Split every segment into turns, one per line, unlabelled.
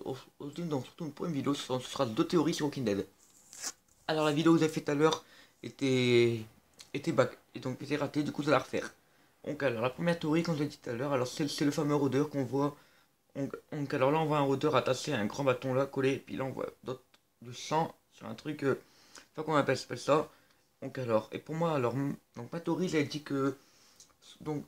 surtout pour une vidéo, ce sera deux théories sur Walking Dead. Alors la vidéo que vous avez fait tout à l'heure était ratée, du coup je vais la refaire. Donc alors la première théorie, comme je l'ai dit tout à l'heure, alors c'est le fameux rôdeur qu'on voit. Alors là on voit un rôdeur attaché à un grand bâton là collé, puis là on voit du sang sur un truc, je sais pas comment on appelle ça. Donc alors, et pour moi alors, donc ma théorie j'avais dit que, donc,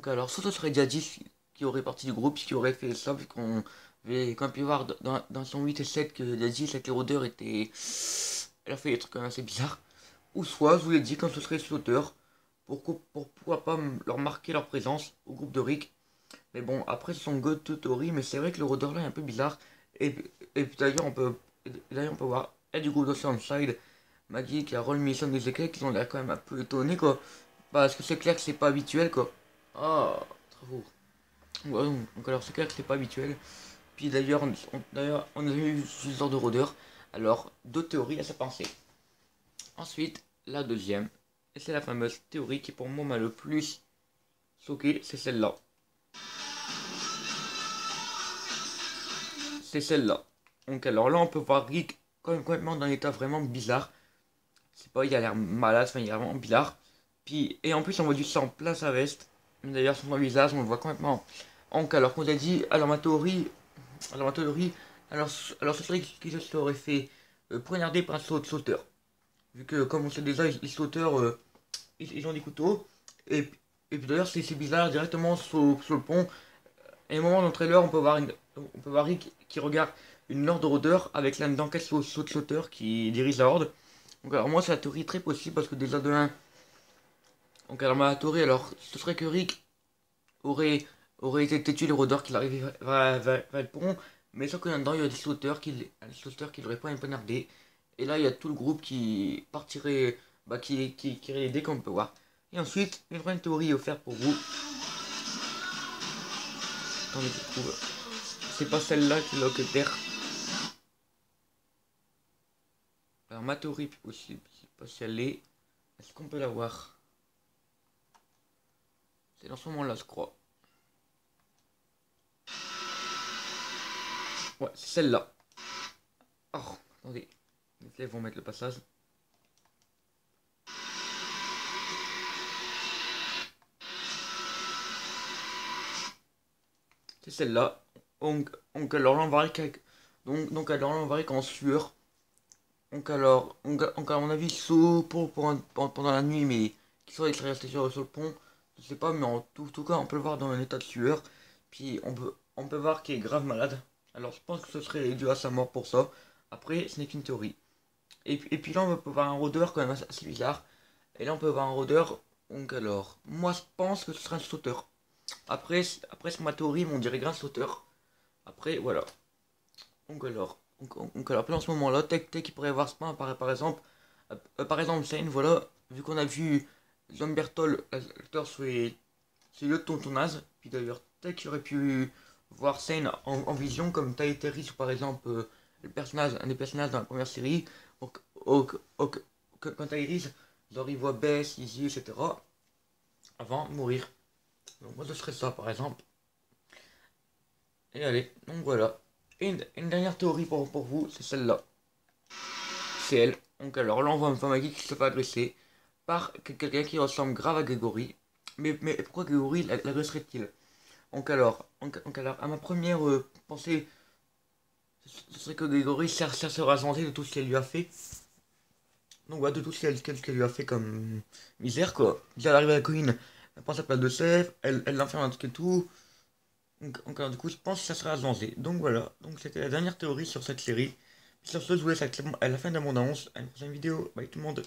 alors soit ce serait Jadis qui aurait parti du groupe, qui aurait fait ça, vu qu'on avait quand même pu voir dans son 8 et 7 que Jadis avec les rôdeurs était, elle a fait des trucs quand même assez bizarres. Ou soit, je vous l'ai dit, quand ce serait l'auteur, pourquoi pas leur marquer leur présence au groupe de Rick. Mais bon, après, c'est son God Tutori, mais c'est vrai que le rôdeur là est un peu bizarre. Et, et puis d'ailleurs, on peut voir elle du groupe de Sunside, Maggie, Carol, Mason et Ezekiel qui ont l'air quand même un peu étonnés, quoi. Parce que c'est clair que c'est pas habituel, quoi. Ah, trop. Ouais, donc alors c'est clair que c'est pas habituel. Puis d'ailleurs, on a eu ce genre de rôdeur. Alors, deux théories à sa pensée. Ensuite, la deuxième, et c'est la fameuse théorie qui pour moi m'a le plus choqué, c'est celle-là. C'est celle-là. Donc alors là, on peut voir Rick quand même complètement dans un état vraiment bizarre. C'est pas, il a l'air malade, enfin il est vraiment bizarre. Puis, et en plus, on voit du sang plein sa veste. D'ailleurs, sur son visage, on le voit complètement. Donc alors, comme on a dit, alors ma théorie, alors ce serait qu'il se serait fait poignarder par un sauteur. Vu que, comme on sait déjà, les sauteurs, ils ont des couteaux. Et, et puis d'ailleurs, c'est bizarre, directement sur le pont. Et au moment dans le trailer, on peut voir Rick qui regarde une horde de rôdeurs avec l'un dedans quel sauteur qui dirige la horde. Donc alors moi, c'est la théorie très possible parce que déjà de 1. Donc alors ma théorie, alors, ce serait que Rick aurait, aurait été tué les rôdeurs qu'il arrive vers le pont. Mais sauf que là-dedans, il y a des sauteurs qui l'auraient pas poignardé. Et là, il y a tout le groupe qui partirait, qui irait aider, comme on peut voir. Et ensuite, une vraie théorie offerte pour vous. Attendez que je trouve. C'est pas celle-là qui l'a que terre. Alors ma théorie possible, je sais pas si elle est. Est-ce qu'on peut la voir? C'est dans ce moment-là, je crois. Ouais, c'est celle-là. Oh, attendez. Les vont mettre le passage. C'est celle-là. Alors là, on va alors là, on va qu'en sueur. À mon avis, saut pendant la nuit, mais qui soit resté sur le pont, je sais pas, mais en tout cas, on peut le voir dans un état de sueur. Puis on peut voir qu'il est grave malade. Alors je pense que ce serait dû à sa mort pour ça. Après, ce n'est qu'une théorie. Et puis là, on peut voir un rôdeur quand même assez bizarre. Et là, on peut voir un rôdeur. Donc alors, moi je pense que ce sera un sauteur. Après c'est ma théorie, mais on dirait grâce sauteur. Après, voilà. Donc alors, en ce moment-là, Tech, il pourrait voir ce point, par exemple, Shane, voilà, vu qu'on a vu John Bertol, l'acteur, c'est le tontonnage, puis d'ailleurs, Tech aurait pu voir Shane en vision, comme Ty Terry, par exemple, un des personnages dans la première série, donc, quand Tyrese, genre, il voit Bess, Izzy, etc., avant de mourir. Donc, moi, ce serait ça, par exemple. Et allez, donc voilà. Et une dernière théorie pour vous, c'est celle-là. C'est elle. Donc alors là, on voit une femme qui se fait agresser par quelqu'un qui ressemble grave à Grégory. Mais pourquoi Grégory l'agresserait-il? Donc alors, à ma première pensée, ce serait que Grégory se rassenter de tout ce qu'elle lui a fait. Donc voilà, de tout ce qu'elle lui a fait comme misère, quoi. Déjà, elle arrive à la colline, elle prend sa place de chef, elle l'enferme un truc et tout. Donc alors, du coup, je pense que ça sera à se venger. Donc voilà, donc c'était la dernière théorie sur cette série. Sur ce, je vous laisse à la fin de l'abondance. À une prochaine vidéo. Bye tout le monde.